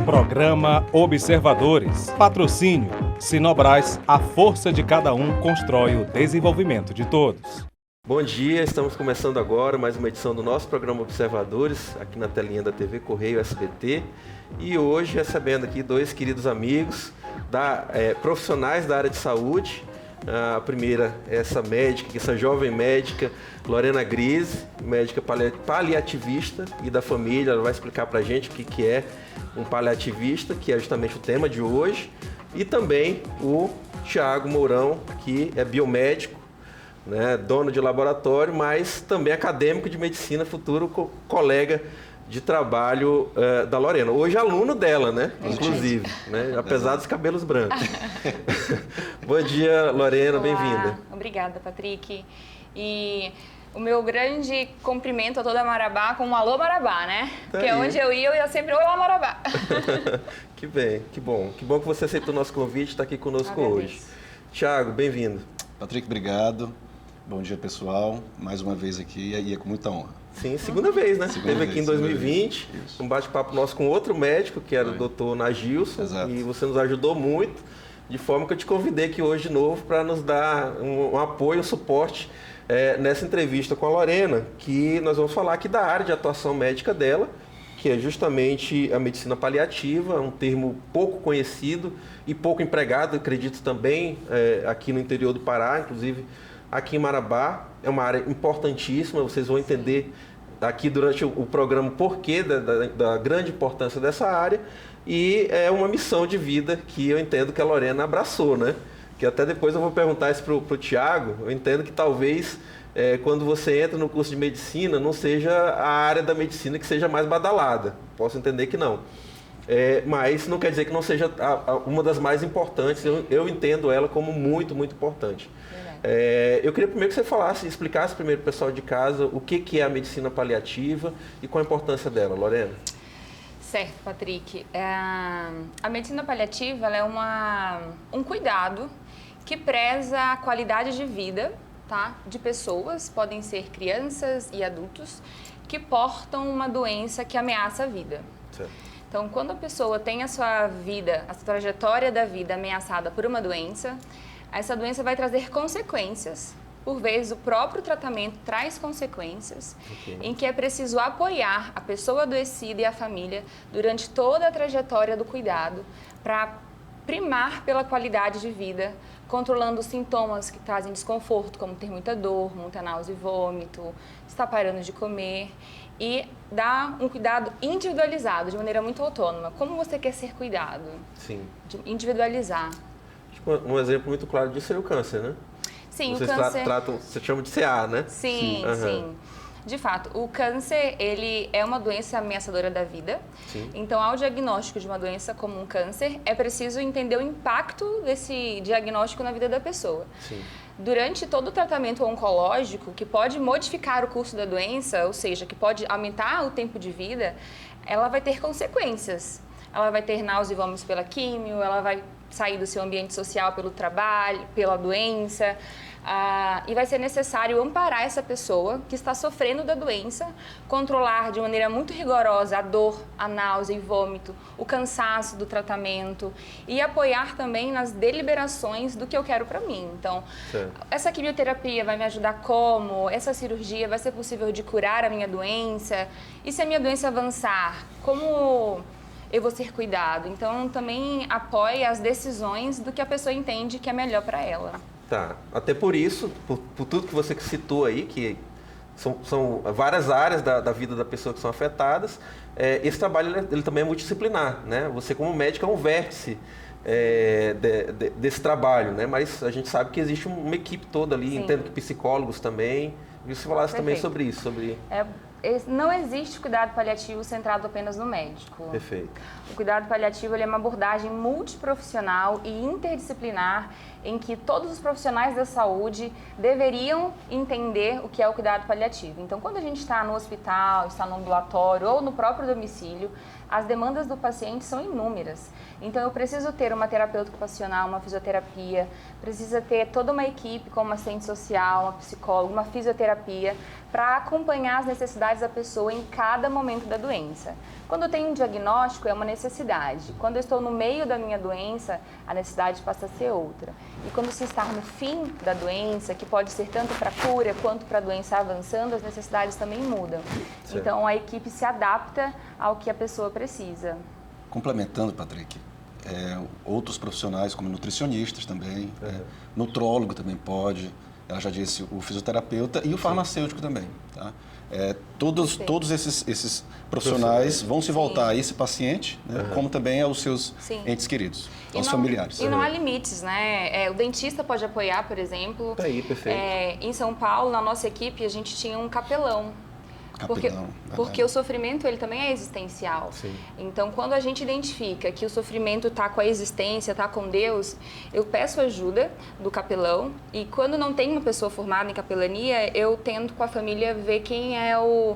Programa Observadores. Patrocínio. Sinobras, a força de cada um constrói o desenvolvimento de todos. Bom dia, estamos começando agora mais uma edição do nosso programa Observadores, aqui na telinha da TV Correio SBT. E hoje recebendo aqui dois queridos amigos, profissionais da área de saúde. A primeira é essa médica, essa jovem médica, Lorena Grise, médica paliativista e da família. Ela vai explicar pra gente o que é um paliativista, que é justamente o tema de hoje. E também o Thiago Mourão, que é biomédico, né, dono de laboratório, mas também acadêmico de medicina, futuro colega de trabalho da Lorena. Hoje aluno dela, né? Inclusive, né? Apesar dos cabelos brancos. Bom dia, Lorena, bem-vinda. Obrigada, Patrick. E o meu grande cumprimento a toda Marabá com um alô Marabá, né? Tá que aí. É onde eu ia sempre olá Marabá. Que bem, que bom. Que bom que você aceitou o nosso convite e está aqui conosco hoje. Thiago, bem-vindo. Patrick, obrigado. Bom dia, pessoal. Mais uma vez aqui e é com muita honra. Sim, segunda vez, né? Segunda Esteve aqui em 2020, um bate-papo nosso com outro médico, que era o Dr. Nagilson. Exato. E você nos ajudou muito, de forma que eu te convidei aqui hoje de novo para nos dar um apoio, um suporte nessa entrevista com a Lorena, que nós vamos falar aqui da área de atuação médica dela, que é justamente a medicina paliativa, um termo pouco conhecido e pouco empregado, acredito também, aqui no interior do Pará, inclusive aqui em Marabá. É uma área importantíssima, vocês vão entender aqui durante o programa o porquê da grande importância dessa área, e é uma missão de vida que eu entendo que a Lorena abraçou, né? Que até depois eu vou perguntar isso pro Thiago. Eu entendo que talvez quando você entra no curso de medicina não seja a área da medicina que seja mais badalada, posso entender que não. Mas não quer dizer que não seja uma das mais importantes. Eu entendo ela como muito, muito importante. Eu queria primeiro que você explicasse primeiro para o pessoal de casa o que é a medicina paliativa e qual a importância dela, Lorena. Certo, Patrick. A medicina paliativa ela é um cuidado que preza a qualidade de vida, tá, de pessoas, podem ser crianças e adultos, que portam uma doença que ameaça a vida. Certo. Então, quando a pessoa tem a sua vida, a sua trajetória da vida ameaçada por uma doença, essa doença vai trazer consequências. Por vezes, o próprio tratamento traz consequências, em que é preciso apoiar a pessoa adoecida e a família durante toda a trajetória do cuidado, para primar pela qualidade de vida, controlando os sintomas que trazem desconforto, como ter muita dor, muita náusea e vômito, estar parando de comer, e dar um cuidado individualizado, de maneira muito autônoma. Como você quer ser cuidado? Sim. De individualizar. Um exemplo muito claro disso seria o câncer, né? Sim, Vocês o câncer... você chama de CA, né? Sim, Uhum. sim. De fato, o câncer, ele é uma doença ameaçadora da vida. Sim. Então, ao diagnóstico de uma doença como um câncer, é preciso entender o impacto desse diagnóstico na vida da pessoa. Sim. Durante todo o tratamento oncológico, que pode modificar o curso da doença, ou seja, que pode aumentar o tempo de vida, ela vai ter consequências. Ela vai ter náusea e vômitos pela químio, ela vai sair do seu ambiente social pelo trabalho, pela doença, e vai ser necessário amparar essa pessoa que está sofrendo da doença, controlar de maneira muito rigorosa a dor, a náusea e vômito, o cansaço do tratamento, e apoiar também nas deliberações do que eu quero para mim. Então, essa quimioterapia vai me ajudar como? Essa cirurgia vai ser possível de curar a minha doença? E se a minha doença avançar, como eu vou ser cuidado? Então, também apoia as decisões do que a pessoa entende que é melhor para ela. Tá. Até por isso, por tudo que você citou aí, que são várias áreas da vida da pessoa que são afetadas, esse trabalho ele também é multidisciplinar, né? Você como médico é um vértice desse trabalho, né? Mas a gente sabe que existe uma equipe toda ali, Sim. entendo que psicólogos também. E você falasse também sobre isso, Não existe cuidado paliativo centrado apenas no médico. Perfeito. O cuidado paliativo ele é uma abordagem multiprofissional e interdisciplinar em que todos os profissionais da saúde deveriam entender o que é o cuidado paliativo. Então, quando a gente está no hospital, está no ambulatório ou no próprio domicílio, as demandas do paciente são inúmeras. Então, eu preciso ter uma terapeuta ocupacional, uma fisioterapia, precisa ter toda uma equipe como uma assistente social, uma psicóloga, uma fisioterapia, para acompanhar as necessidades da pessoa em cada momento da doença. Quando eu tenho um diagnóstico, é uma necessidade. Quando eu estou no meio da minha doença, a necessidade passa a ser outra. E quando se está no fim da doença, que pode ser tanto para cura quanto para a doença avançando, as necessidades também mudam. Certo. Então, a equipe se adapta ao que a pessoa precisa. Complementando, Patrick, outros profissionais, como nutricionistas também, nutrólogo também pode, ela já disse, o fisioterapeuta e o farmacêutico também, tá? Todos esses profissionais vão se voltar a esse paciente, né, como também aos seus entes queridos, aos familiares. E não há limites, né? O dentista pode apoiar, por exemplo. Tá aí, perfeito. Em São Paulo, na nossa equipe, a gente tinha um capelão. Porque o sofrimento ele também é existencial. Sim. Então, quando a gente identifica que o sofrimento está com a existência, está com Deus, eu peço ajuda do capelão. E quando não tem uma pessoa formada em capelania, eu tento com a família ver quem é o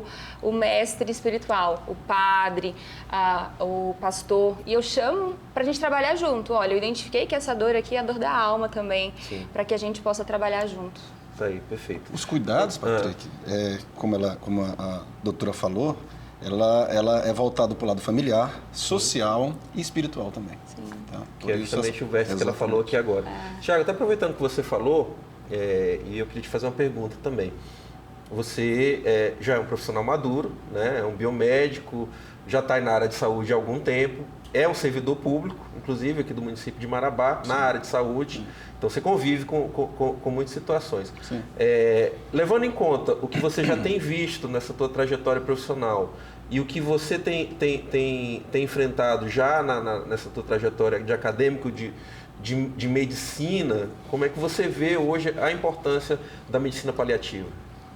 mestre espiritual, o padre, o pastor. E eu chamo para a gente trabalhar junto. Olha, eu identifiquei que essa dor aqui é a dor da alma também, para que a gente possa trabalhar junto. Tá aí, perfeito. Os cuidados, Patrick, como a doutora falou, ela é voltada para o lado familiar, social e espiritual também. Sim. Tá? Que é justamente o verso que ela falou aqui agora. Tiago, até aproveitando que você falou, e eu queria te fazer uma pergunta também. Você já é um profissional maduro, né? É um biomédico, já está na área de saúde há algum tempo, é um servidor público, inclusive aqui do município de Marabá, na área de saúde. Então você convive com muitas situações. Levando em conta o que você já tem visto nessa tua trajetória profissional e o que você tem enfrentado já nessa tua trajetória de acadêmico de medicina, como é que você vê hoje a importância da medicina paliativa?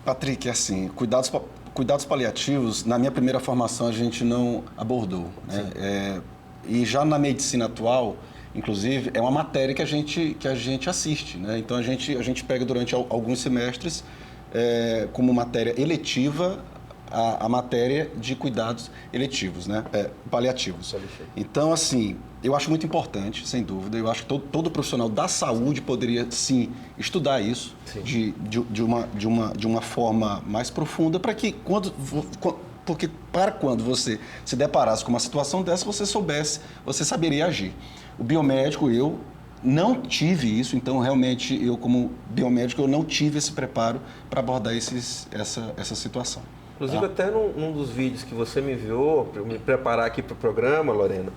Patrick, assim, cuidados paliativos, na minha primeira formação a gente não abordou, né? E já na medicina atual, inclusive, é uma matéria que a gente assiste, né? Então a gente pega durante alguns semestres como matéria eletiva a matéria de cuidados eletivos, né? Paliativos. Então, assim, eu acho muito importante, sem dúvida. Eu acho que todo profissional da saúde poderia, sim, estudar isso de uma forma mais profunda, para que porque para quando você se deparasse com uma situação dessa, você saberia agir. O biomédico, eu não tive isso, então realmente eu como biomédico, eu não tive esse preparo para abordar essa situação. Inclusive até num dos vídeos que você me enviou, para me preparar aqui para o programa, Lorena,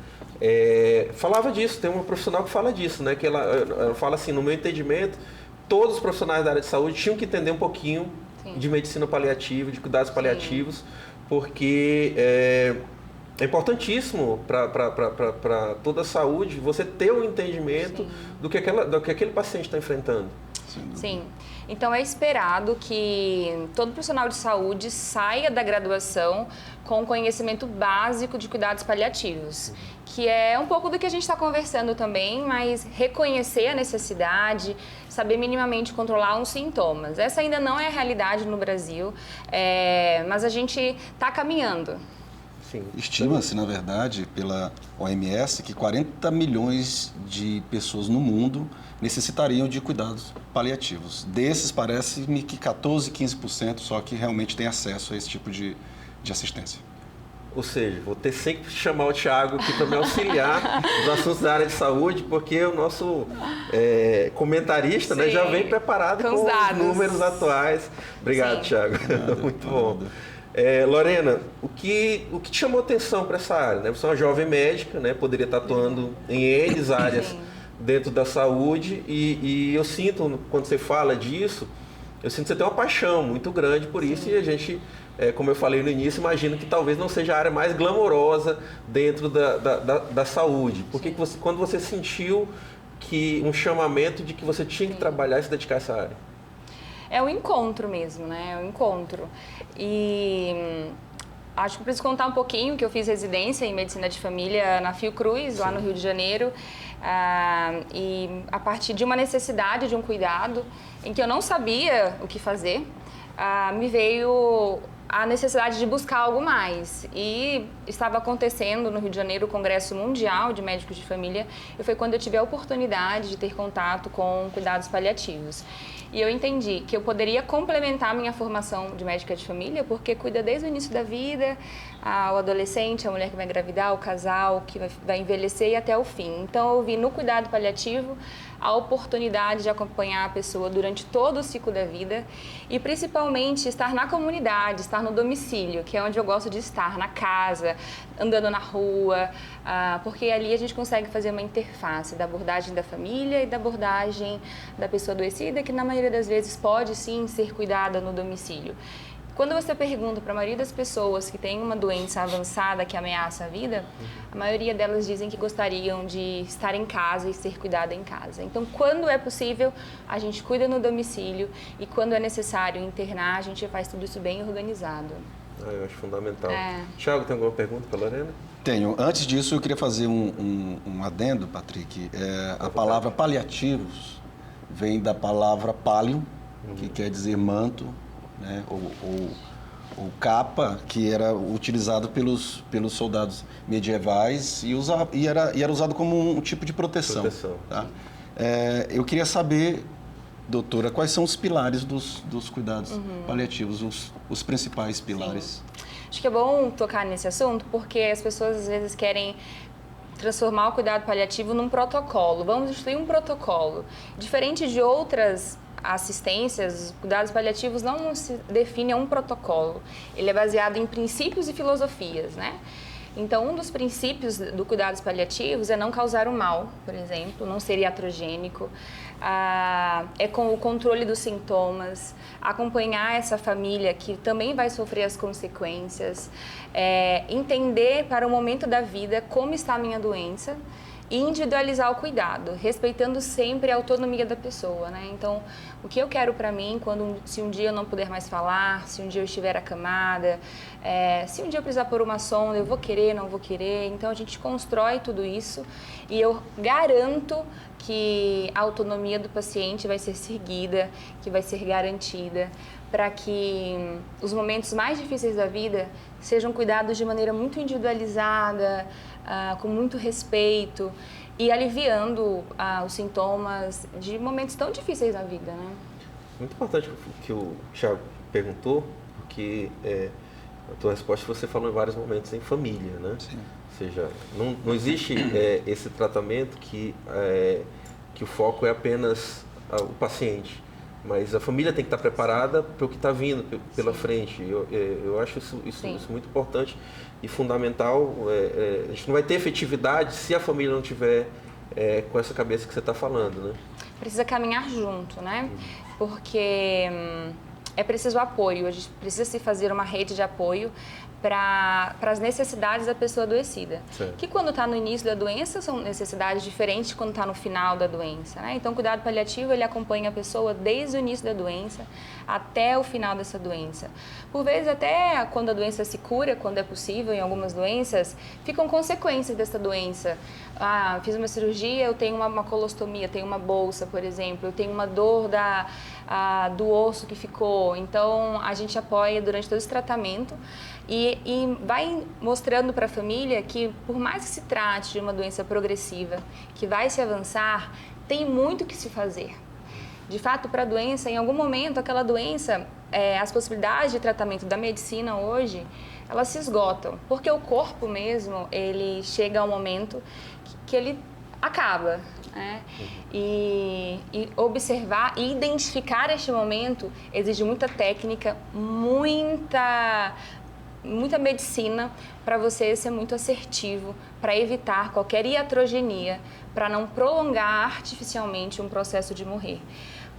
falava disso, tem uma profissional que fala disso, né? Que ela fala assim, no meu entendimento, todos os profissionais da área de saúde tinham que entender um pouquinho de medicina paliativa, de cuidados paliativos, porque é importantíssimo para toda a saúde você ter um entendimento do que aquele paciente está enfrentando. Sim. Então é esperado que todo profissional de saúde saia da graduação com conhecimento básico de cuidados paliativos, que é um pouco do que a gente está conversando também, mas reconhecer a necessidade, saber minimamente controlar os sintomas. Essa ainda não é a realidade no Brasil, mas a gente está caminhando. Estima-se, na verdade, pela OMS, que 40 milhões de pessoas no mundo necessitariam de cuidados paliativos. Desses, parece-me que 14, 15% só que realmente tem acesso a esse tipo de assistência. Ou seja, vou ter sempre que chamar o Tiago aqui para me auxiliar nos assuntos da área de saúde, porque o nosso comentarista, né, já vem preparado com os números atuais. Obrigado, Tiago. Muito bom. Lorena, o que te chamou atenção para essa área? Né? Você é uma jovem médica, né? Poderia estar atuando em N áreas dentro da saúde e eu sinto, quando você fala disso, eu sinto que você tem uma paixão muito grande por isso e a gente, como eu falei no início, imagino que talvez não seja a área mais glamourosa dentro da saúde. Porque quando você sentiu que um chamamento de que você tinha que trabalhar e se dedicar a essa área? É o encontro mesmo, né? É o encontro. E acho que preciso contar um pouquinho que eu fiz residência em medicina de família na Fiocruz, lá no Rio de Janeiro. E a partir de uma necessidade de um cuidado em que eu não sabia o que fazer, me veio a necessidade de buscar algo mais. E estava acontecendo no Rio de Janeiro o Congresso Mundial de Médicos de Família, e foi quando eu tive a oportunidade de ter contato com cuidados paliativos. E eu entendi que eu poderia complementar minha formação de médica de família, porque cuida desde o início da vida, o adolescente, a mulher que vai engravidar, o casal que vai envelhecer e até o fim. Então eu vi no cuidado paliativo a oportunidade de acompanhar a pessoa durante todo o ciclo da vida e principalmente estar na comunidade, estar no domicílio, que é onde eu gosto de estar, na casa, andando na rua, porque ali a gente consegue fazer uma interface da abordagem da família e da abordagem da pessoa adoecida, que na maioria das vezes pode sim ser cuidada no domicílio. Quando você pergunta para a maioria das pessoas que tem uma doença avançada que ameaça a vida, a maioria delas dizem que gostariam de estar em casa e ser cuidada em casa. Então, quando é possível, a gente cuida no domicílio e quando é necessário internar, a gente faz tudo isso bem organizado. Eu acho fundamental. Thiago, tem alguma pergunta para a Lorena? Tenho. Antes disso, eu queria fazer um adendo, Patrick. A palavra paliativos vem da palavra palio, que quer dizer manto, né? ou capa, que era utilizado pelos soldados medievais e era usado como um tipo de proteção. Tá? Eu queria saber, doutora, quais são os pilares dos cuidados paliativos, os principais pilares? Sim. Acho que é bom tocar nesse assunto, porque as pessoas às vezes querem transformar o cuidado paliativo num protocolo. Vamos instituir um protocolo. Diferente de outras assistências, os cuidados paliativos não se define a um protocolo. Ele é baseado em princípios e filosofias, né? Então, um dos princípios do cuidados paliativos é não causar o mal, por exemplo, não ser iatrogênico, é com o controle dos sintomas, acompanhar essa família que também vai sofrer as consequências, entender para o momento da vida como está a minha doença, e individualizar o cuidado, respeitando sempre a autonomia da pessoa, né? Então, o que eu quero para mim, se um dia eu não puder mais falar, se um dia eu estiver acamada, se um dia eu precisar pôr uma sonda, eu vou querer, não vou querer. Então, a gente constrói tudo isso e eu garanto que a autonomia do paciente vai ser seguida, que vai ser garantida, para que os momentos mais difíceis da vida sejam cuidados de maneira muito individualizada, com muito respeito e aliviando os sintomas de momentos tão difíceis na vida, né? Muito importante o que o Thiago perguntou, porque a tua resposta você falou em vários momentos em família, né? Sim. Ou seja, não existe esse tratamento que o foco é apenas o paciente. Mas a família tem que estar preparada para o que está vindo pela frente. Eu acho isso muito importante e fundamental. A gente não vai ter efetividade se a família não tiver com essa cabeça que você está falando, né? Precisa caminhar junto, né? Porque é preciso apoio. A gente precisa se fazer uma rede de apoio para as necessidades da pessoa adoecida. Certo. Que quando está no início da doença são necessidades diferentes de quando está no final da doença, né? Então, o cuidado paliativo, ele acompanha a pessoa desde o início da doença até o final dessa doença. Por vezes, até quando a doença se cura, quando é possível, em algumas doenças, ficam consequências dessa doença. Fiz uma cirurgia, eu tenho uma colostomia, tenho uma bolsa, por exemplo, eu tenho uma dor do osso que ficou. Então, a gente apoia durante todo esse tratamento e vai mostrando para a família que, por mais que se trate de uma doença progressiva, que vai se avançar, tem muito que se fazer. De fato, para a doença, em algum momento, aquela doença, as possibilidades de tratamento da medicina hoje, elas se esgotam, porque o corpo mesmo, ele chega a um momento que ele acaba, né? E observar e identificar este momento exige muita técnica, muita medicina para você ser muito assertivo, para evitar qualquer iatrogenia, para não prolongar artificialmente um processo de morrer.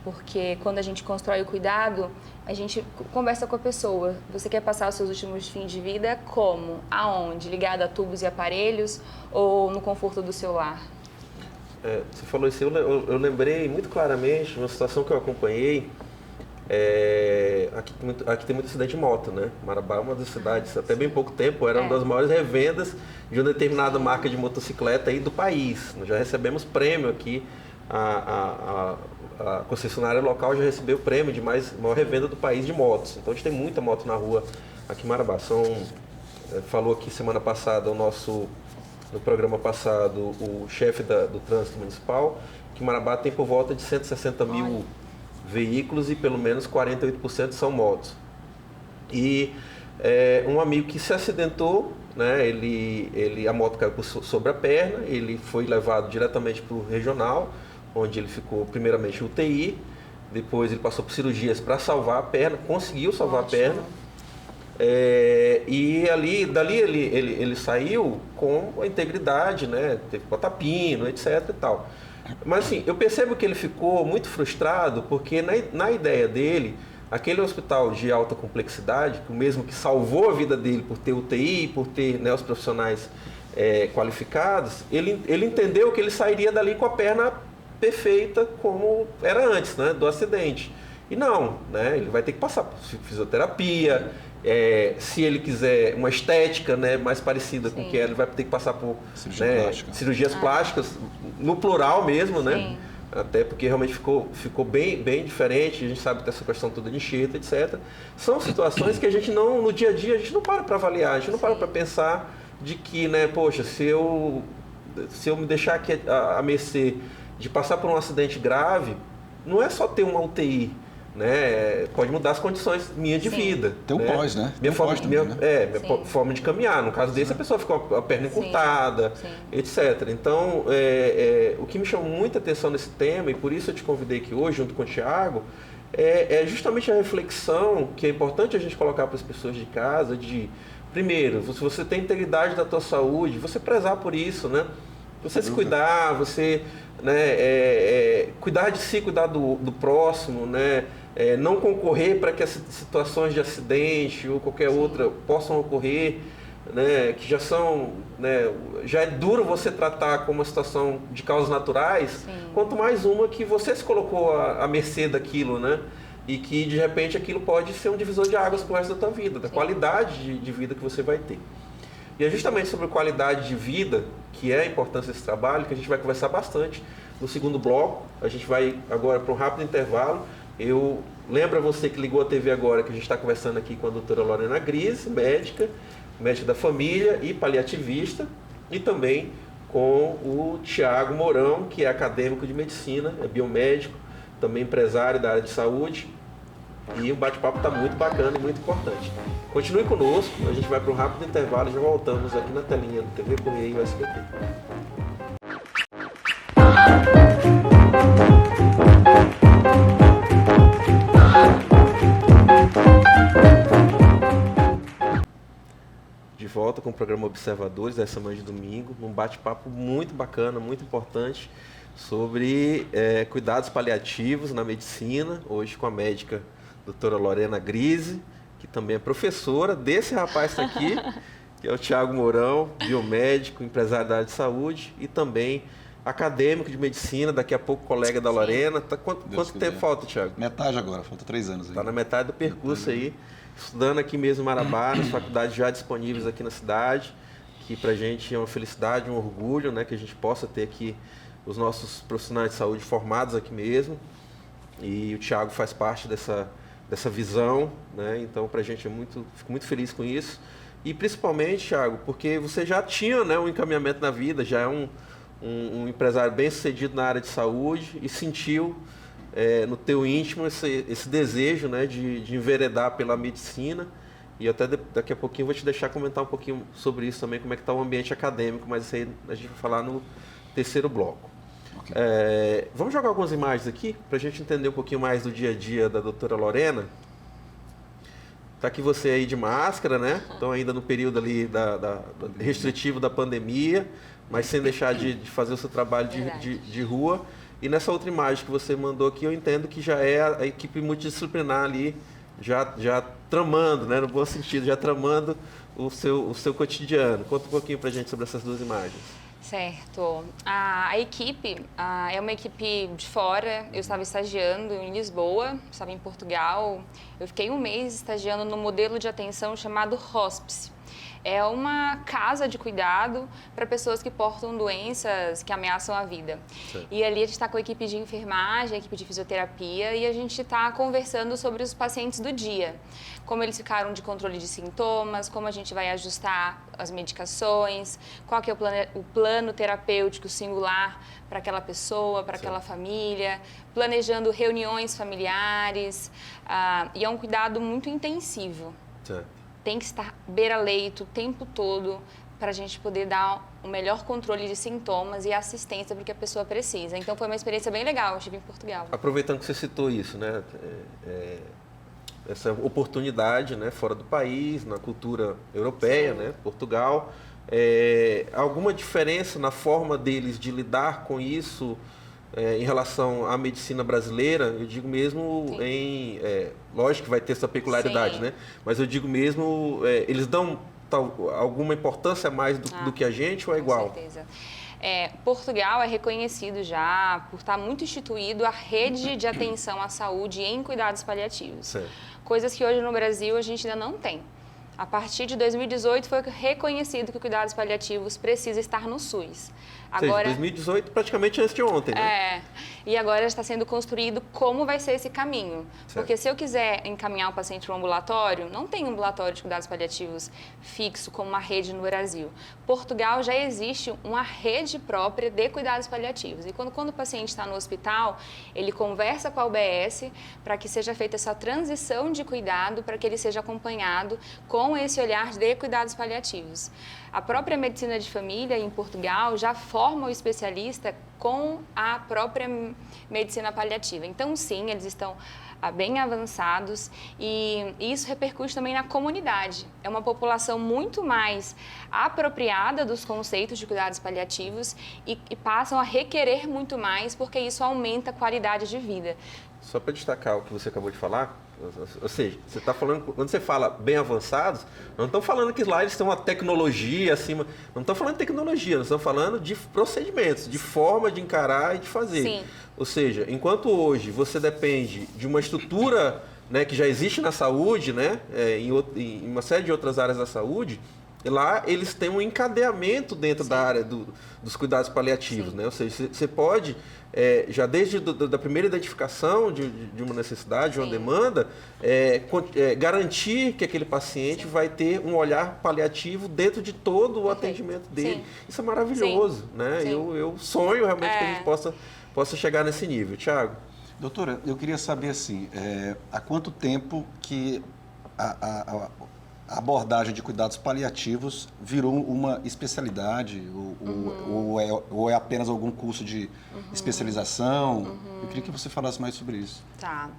Porque quando a gente constrói o cuidado, a gente conversa com a pessoa. Você quer passar os seus últimos fins de vida como? Aonde? Ligado a tubos e aparelhos ou no conforto do seu lar? Você falou isso, eu lembrei muito claramente de uma situação que eu acompanhei. Aqui tem muito acidente de moto, né? Marabá é uma das cidades, até bem pouco tempo, era uma das maiores revendas de uma determinada marca de motocicleta aí do país. Nós já recebemos prêmio aqui, a concessionária local já recebeu prêmio de maior revenda do país de motos. Então a gente tem muita moto na rua aqui em Marabá. São falou aqui semana passada, no programa passado, o chefe do trânsito municipal, que Marabá tem por volta de 160 mil veículos e pelo menos 48% são motos. E um amigo que se acidentou, né, a moto caiu sobre a perna, ele foi levado diretamente para o regional, onde ele ficou primeiramente UTI, depois ele passou por cirurgias para salvar a perna, conseguiu salvar a perna. E dali ele saiu com a integridade, né? Teve potapino, etc. e tal. Mas assim, eu percebo que ele ficou muito frustrado porque na ideia dele, aquele hospital de alta complexidade, o mesmo que salvou a vida dele por ter UTI, por ter, né, os profissionais qualificados, ele entendeu que ele sairia dali com a perna perfeita como era antes, né, do acidente. E não, né, ele vai ter que passar por fisioterapia, se ele quiser uma estética, né, mais parecida com o que ele vai ter que passar por cirurgias plásticas, no plural mesmo, né? Sim. Até porque realmente ficou bem diferente, a gente sabe dessa questão toda de enxerto, etc. São situações que a gente não, no dia a dia, a gente não para avaliar, a gente não para pensar de que, né, poxa, se eu me deixar aqui a mercê de passar por um acidente grave, não é só ter uma UTI, né? Pode mudar as condições minhas de vida. Tem o pós, né? Minha forma de caminhar. No caso desse, a pessoa ficou com a perna encurtada, etc. Então, o que me chamou muita atenção nesse tema, e por isso eu te convidei aqui hoje, junto com o Thiago, é justamente a reflexão que é importante a gente colocar para as pessoas de casa, de, primeiro, se você tem integridade da tua saúde, você prezar por isso, né? Você se cuidar, você, né, cuidar de si, cuidar do próximo, né? Não concorrer para que as situações de acidente ou qualquer outra possam ocorrer, né? Que já são, né, já é duro você tratar como uma situação de causas naturais, quanto mais uma que você se colocou à mercê daquilo, né? E que de repente aquilo pode ser um divisor de águas para o resto da tua vida, da qualidade de vida que você vai ter. E é justamente sobre qualidade de vida, que é a importância desse trabalho, que a gente vai conversar bastante no segundo bloco. A gente vai agora para um rápido intervalo. Eu lembro a você que ligou a TV agora, que a gente está conversando aqui com a doutora Lorena Grise, médica da família e paliativista, e também com o Thiago Mourão, que é acadêmico de medicina, é biomédico, também empresário da área de saúde. E o bate-papo está muito bacana e muito importante. Continue conosco, a gente vai para um rápido intervalo e já voltamos aqui na telinha do TV Correio e SBT. De volta com o programa Observadores dessa manhã de domingo, um bate-papo muito bacana, muito importante, sobre cuidados paliativos na medicina, hoje com a médica doutora Lorena Grise, que também é professora desse rapaz que está aqui, que é o Thiago Mourão, biomédico, empresário da área de saúde e também acadêmico de medicina, daqui a pouco colega da Lorena. Quanto tempo falta, Thiago? Metade agora, falta 3 anos. Está na metade do percurso aí, estudando aqui mesmo em Marabá, nas faculdades já disponíveis aqui na cidade, que pra gente é uma felicidade, um orgulho, né, que a gente possa ter aqui os nossos profissionais de saúde formados aqui mesmo. E o Thiago faz parte dessa visão, né? Então pra gente fico muito feliz com isso. E principalmente, Thiago, porque você já tinha, né, um encaminhamento na vida, já é um empresário bem sucedido na área de saúde e sentiu no teu íntimo esse desejo, né, de enveredar pela medicina. E até daqui a pouquinho eu vou te deixar comentar um pouquinho sobre isso também, como é que está o ambiente acadêmico, mas isso aí a gente vai falar no terceiro bloco. Okay. Vamos jogar algumas imagens aqui, para a gente entender um pouquinho mais do dia a dia da doutora Lorena. Está aqui você aí de máscara, né? Então ainda no período ali restritivo da pandemia, mas sem deixar de fazer o seu trabalho de rua. E nessa outra imagem que você mandou aqui, eu entendo que já é a equipe multidisciplinar ali, já tramando, né? No bom sentido, já tramando o seu cotidiano. Conta um pouquinho para a gente sobre essas duas imagens. Certo. A equipe é uma equipe de fora. Eu estava estagiando em Lisboa, estava em Portugal. Eu fiquei um mês estagiando no modelo de atenção chamado hospice. É uma casa de cuidado para pessoas que portam doenças que ameaçam a vida. Certo. E ali a gente está com a equipe de enfermagem, a equipe de fisioterapia e a gente está conversando sobre os pacientes do dia. Como eles ficaram de controle de sintomas, como a gente vai ajustar as medicações, qual que é o plano terapêutico singular para aquela pessoa, para aquela família, planejando reuniões familiares. E é um cuidado muito intensivo. Certo. Tem que estar beira-leito o tempo todo para a gente poder dar o melhor controle de sintomas e assistência para o que a pessoa precisa. Então, foi uma experiência bem legal. Eu estive em Portugal. Aproveitando que você citou isso, né? Essa oportunidade, né? Fora do país, na cultura europeia, né? Portugal. Alguma diferença na forma deles de lidar com isso em relação à medicina brasileira? Eu digo mesmo lógico que vai ter essa peculiaridade, Sim. né? Mas eu digo mesmo, eles dão alguma importância a mais do que a gente ou é igual? Com certeza. Portugal é reconhecido já por estar muito instituído a rede de atenção à saúde em cuidados paliativos. Certo. Coisas que hoje no Brasil a gente ainda não tem. A partir de 2018 foi reconhecido que cuidados paliativos precisa estar no SUS. Agora, 2018 praticamente antes de ontem, né? E agora está sendo construído como vai ser esse caminho. Certo. Porque se eu quiser encaminhar o paciente para um ambulatório, não tem ambulatório de cuidados paliativos fixo como uma rede no Brasil. Portugal já existe uma rede própria de cuidados paliativos. E quando o paciente está no hospital, ele conversa com a UBS para que seja feita essa transição de cuidado, para que ele seja acompanhado com esse olhar de cuidados paliativos. A própria medicina de família em Portugal já forma o especialista com a própria medicina paliativa. Então, sim, eles estão bem avançados e isso repercute também na comunidade. É uma população muito mais apropriada dos conceitos de cuidados paliativos e passam a requerer muito mais porque isso aumenta a qualidade de vida. Só para destacar o que você acabou de falar, ou seja, você está falando, quando você fala bem avançados, não estão falando que lá eles têm uma tecnologia acima, não estão falando de tecnologia, nós estamos falando de procedimentos, de forma de encarar e de fazer. Sim. Ou seja, enquanto hoje você depende de uma estrutura, né, que já existe na saúde, né, em uma série de outras áreas da saúde, lá eles têm um encadeamento dentro da área dos cuidados paliativos, né? Ou seja, você pode, já desde da primeira identificação de uma necessidade, de uma demanda, garantir que aquele paciente vai ter um olhar paliativo dentro de todo o atendimento dele. Sim. Isso é maravilhoso, né? Sim. Eu sonho realmente que a gente possa chegar nesse nível. Tiago? Doutora, eu queria saber assim, há quanto tempo que a abordagem de cuidados paliativos virou uma especialidade ou é apenas algum curso de especialização? Eu queria que você falasse mais sobre isso. Tá.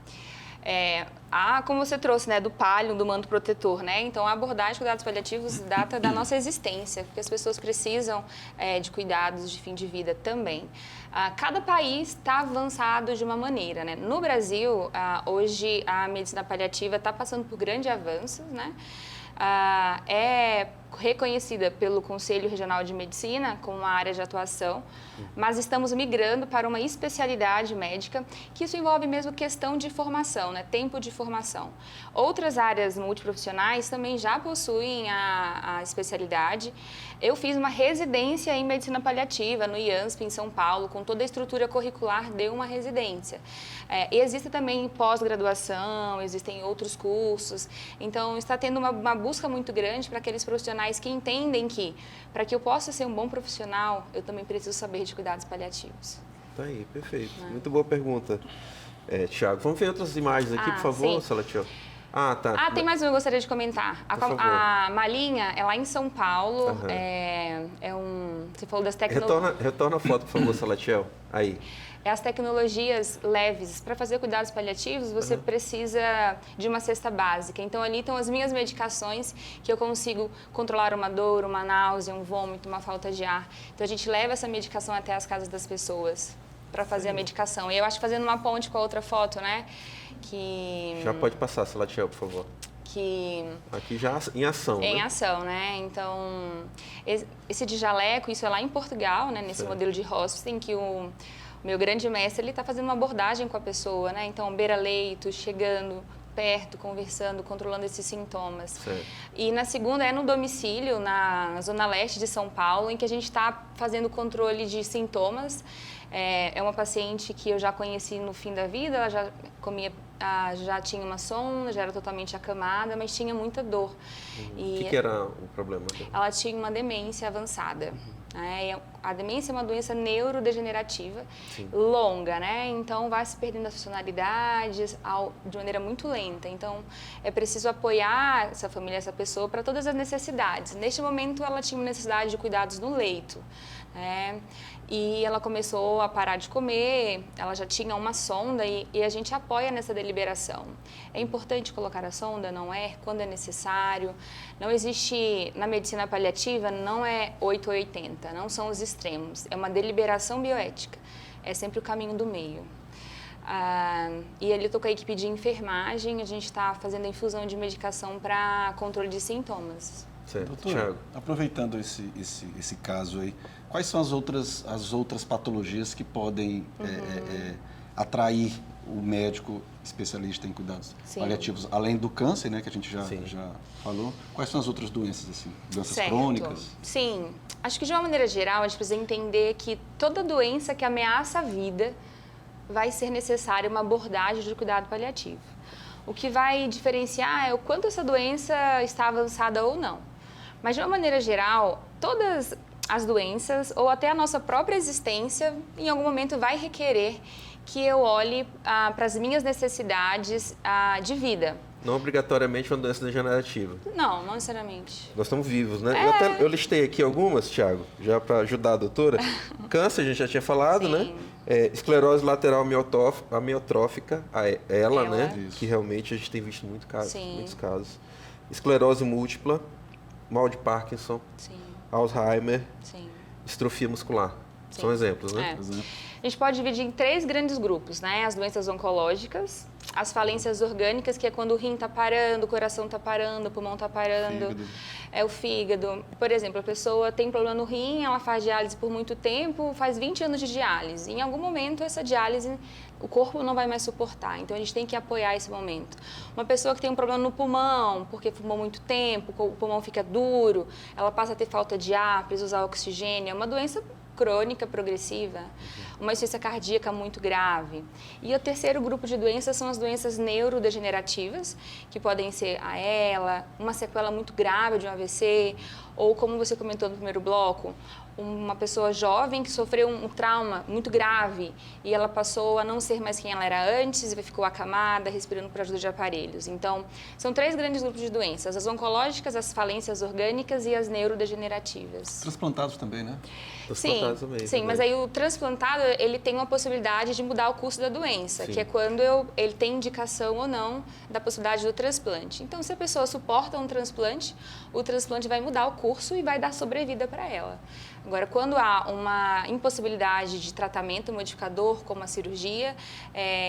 Como você trouxe, né, do palio, do manto protetor, né? Então, a abordagem de cuidados paliativos data da nossa existência, porque as pessoas precisam de cuidados de fim de vida também. Cada país está avançado de uma maneira, né? No Brasil, hoje, a medicina paliativa está passando por grandes avanços, né? É reconhecida pelo Conselho Regional de Medicina como uma área de atuação, mas estamos migrando para uma especialidade médica, que isso envolve mesmo questão de formação, né? Tempo de formação. Outras áreas multiprofissionais também já possuem a especialidade. Eu fiz uma residência em medicina paliativa no IANSP, em São Paulo, com toda a estrutura curricular de uma residência. Existe também pós-graduação, existem outros cursos, então está tendo uma busca muito grande para aqueles profissionais que entendem que, para que eu possa ser um bom profissional, eu também preciso saber de cuidados paliativos. Tá aí, perfeito. Muito boa pergunta, Tiago. Vamos ver outras imagens aqui, por favor, Salatiel. Tá. Tem mais uma que eu gostaria de comentar. A Malinha é lá em São Paulo. Você falou das tecnologias. Retorna a foto, por favor, Salatiel. Aí. As tecnologias leves. Para fazer cuidados paliativos, você precisa de uma cesta básica. Então, ali estão as minhas medicações, que eu consigo controlar uma dor, uma náusea, um vômito, uma falta de ar. Então, a gente leva essa medicação até as casas das pessoas para fazer a medicação. E eu acho que fazendo uma ponte com a outra foto, né? Já pode passar, Salatiel, por favor. Aqui já em ação, Em ação, né? Então, esse de jaleco, isso é lá em Portugal, né? Nesse modelo de hospice, em que o meu grande mestre, ele está fazendo uma abordagem com a pessoa, né? Então, beira-leito, chegando perto, conversando, controlando esses sintomas. Certo. E na segunda é no domicílio, na Zona Leste de São Paulo, em que a gente está fazendo controle de sintomas. É uma paciente que eu já conheci no fim da vida, ela já comia, já tinha uma sonda, já era totalmente acamada, mas tinha muita dor. O que era o problema? Ela tinha uma demência avançada. A demência é uma doença neurodegenerativa, longa, né? Então vai se perdendo as funcionalidades de maneira muito lenta. Então é preciso apoiar essa família, essa pessoa, para todas as necessidades. Neste momento ela tinha uma necessidade de cuidados no leito, né? E ela começou a parar de comer, ela já tinha uma sonda e a gente apoia nessa deliberação. É importante colocar a sonda, não é? Quando é necessário. Não existe, na medicina paliativa, não é 8 ou 80, não são os extremos. É uma deliberação bioética, é sempre o caminho do meio. E ele estou com a equipe de enfermagem, a gente está fazendo a infusão de medicação para controle de sintomas. Certo. Doutor, Thiago. aproveitando esse caso aí, quais são as outras patologias que podem atrair o médico especialista em cuidados paliativos, além do câncer, né, que a gente já falou? Quais são as outras doenças, assim? Doenças crônicas? Sim. Acho que de uma maneira geral, a gente precisa entender que toda doença que ameaça a vida vai ser necessária uma abordagem de cuidado paliativo. O que vai diferenciar é o quanto essa doença está avançada ou não. Mas, de uma maneira geral, todas as doenças, ou até a nossa própria existência, em algum momento vai requerer que eu olhe para as minhas necessidades de vida. Não obrigatoriamente uma doença degenerativa. Não necessariamente. Nós estamos vivos, né? Eu listei aqui algumas, Thiago, já para ajudar a doutora. Câncer, a gente já tinha falado, né? Esclerose lateral amiotrófica, ela, né? Isso. Que realmente a gente tem visto muitos Sim. casos. Esclerose múltipla, mal de Parkinson, Sim. Alzheimer, Sim. distrofia muscular. Sim. São exemplos, né? A gente pode dividir em 3 grandes grupos, né? As doenças oncológicas, as falências orgânicas, que é quando o rim está parando, o coração está parando, o pulmão está parando, Fígado. é o fígado. Por exemplo, a pessoa tem problema no rim, ela faz diálise por muito tempo, faz 20 anos de diálise. Em algum momento, essa diálise, o corpo não vai mais suportar, então a gente tem que apoiar esse momento. Uma pessoa que tem um problema no pulmão, porque fumou muito tempo, o pulmão fica duro, ela passa a ter falta de ar, precisa usar oxigênio, é uma doença crônica progressiva, uma insuficiência cardíaca muito grave. E o terceiro grupo de doenças são as doenças neurodegenerativas, que podem ser a ELA, uma sequela muito grave de um AVC, ou como você comentou no primeiro bloco, uma pessoa jovem que sofreu um trauma muito grave e ela passou a não ser mais quem ela era antes e ficou acamada, respirando por ajuda de aparelhos. Então, são 3 grandes grupos de doenças, as oncológicas, as falências orgânicas e as neurodegenerativas. Transplantados também, né? Sim, mas aí o transplantado, ele tem uma possibilidade de mudar o curso da doença, que é quando ele tem indicação ou não da possibilidade do transplante. Então, se a pessoa suporta um transplante, o transplante vai mudar o curso e vai dar sobrevida para ela. Agora, quando há uma impossibilidade de tratamento modificador, como a cirurgia,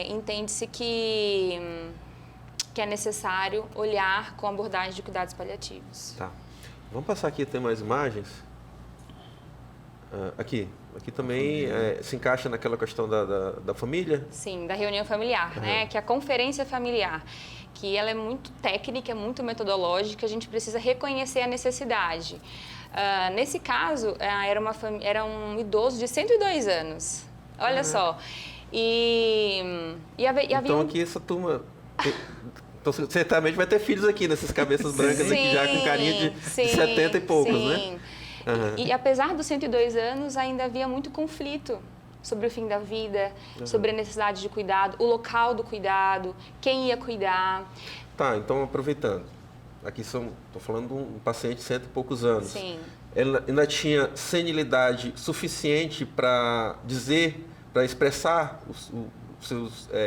entende-se que é necessário olhar com abordagem de cuidados paliativos. Tá. Vamos passar aqui, tem mais imagens? Aqui também se encaixa naquela questão da família? Sim, da reunião familiar, né? Que é a conferência familiar, que ela é muito técnica, é muito metodológica, a gente precisa reconhecer a necessidade. Nesse caso, era um idoso de 102 anos, olha só. Então aqui essa turma... Então, certamente vai ter filhos aqui, nessas cabeças brancas aqui, já com carinha de 70 e poucos, né? E apesar dos 102 anos, ainda havia muito conflito sobre o fim da vida, sobre a necessidade de cuidado, o local do cuidado, quem ia cuidar. Tá, então aproveitando, aqui estou falando de um paciente de 100 e poucos anos. Sim. Ela ainda tinha senilidade suficiente para dizer, para expressar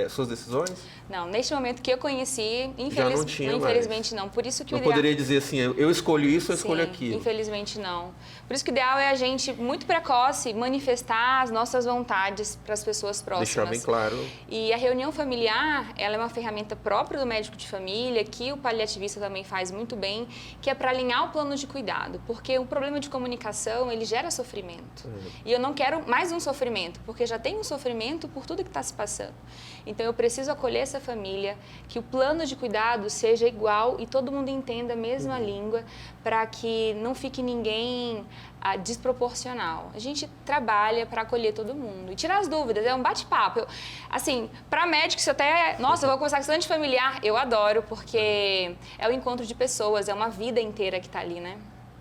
suas decisões? Não, neste momento que eu conheci, infelizmente não. Por isso que o ideal... poderia dizer assim, eu escolho isso, eu escolho aquilo. Infelizmente não. Por isso que o ideal é a gente, muito precoce, manifestar as nossas vontades para as pessoas próximas. Deixar bem claro. E a reunião familiar, ela é uma ferramenta própria do médico de família, que o paliativista também faz muito bem, que é para alinhar o plano de cuidado. Porque o problema de comunicação, ele gera sofrimento. E eu não quero mais um sofrimento, porque já tem um sofrimento por tudo que está se passando. passando. Então, eu preciso acolher essa família, que o plano de cuidado seja igual e todo mundo entenda a mesma língua, para que não fique ninguém desproporcional. A gente trabalha para acolher todo mundo e tirar as dúvidas, é um bate-papo. Assim, para médicos, isso até... Nossa, eu vou conversar com estudante familiar, eu adoro, porque é o encontro de pessoas, é uma vida inteira que está ali, né?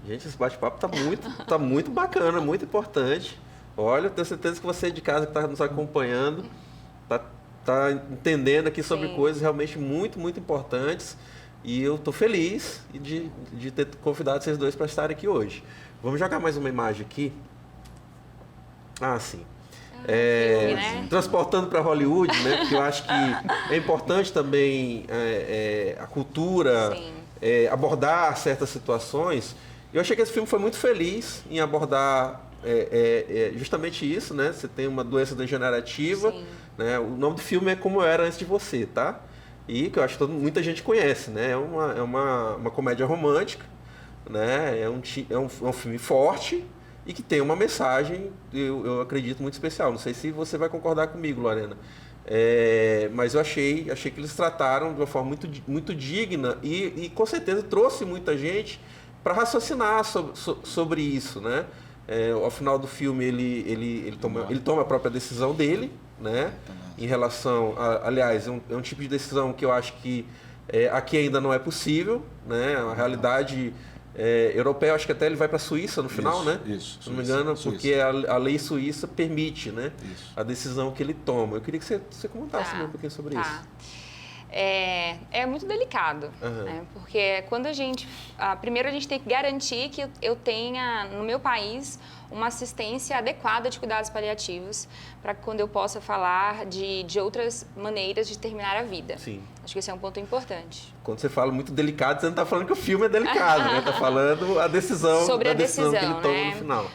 Gente, esse bate-papo tá muito bacana, muito importante. Olha, eu tenho certeza que você de casa que está nos acompanhando tá entendendo aqui sobre coisas realmente muito, muito importantes. E eu estou feliz de ter convidado vocês dois para estarem aqui hoje. Vamos jogar mais uma imagem aqui. Ah, sim. Filme, né? Transportando para Hollywood, né? Porque eu acho que é importante também a cultura, abordar certas situações. Eu achei que esse filme foi muito feliz em abordar justamente isso, né? Você tem uma doença degenerativa, né? O nome do filme é Como Eu Era Antes de Você, tá? E que eu acho que muita gente conhece, né? É uma comédia romântica, né? É um filme forte e que tem uma mensagem, eu acredito, muito especial. Não sei se você vai concordar comigo, Lorena. Mas eu achei que eles trataram de uma forma muito, muito digna e com certeza trouxe muita gente para raciocinar sobre isso, né? Ao final do filme ele toma a própria decisão dele, né? Em relação aliás, é um tipo de decisão que eu acho que aqui ainda não é possível, né? A realidade europeia, acho que até ele vai para a Suíça no final, né? Isso. Se não me engano, porque a lei suíça permite, né? A decisão que ele toma. Eu queria que você comentasse um pouquinho sobre isso. É muito delicado, né? Porque quando primeiro a gente tem que garantir que eu tenha, no meu país, uma assistência adequada de cuidados paliativos, para que quando eu possa falar de outras maneiras de terminar a vida. Sim. Acho que esse é um ponto importante. Quando você fala muito delicado, você não está falando que o filme é delicado, né? Está falando a decisão, sobre a decisão que ele toma, né? no final.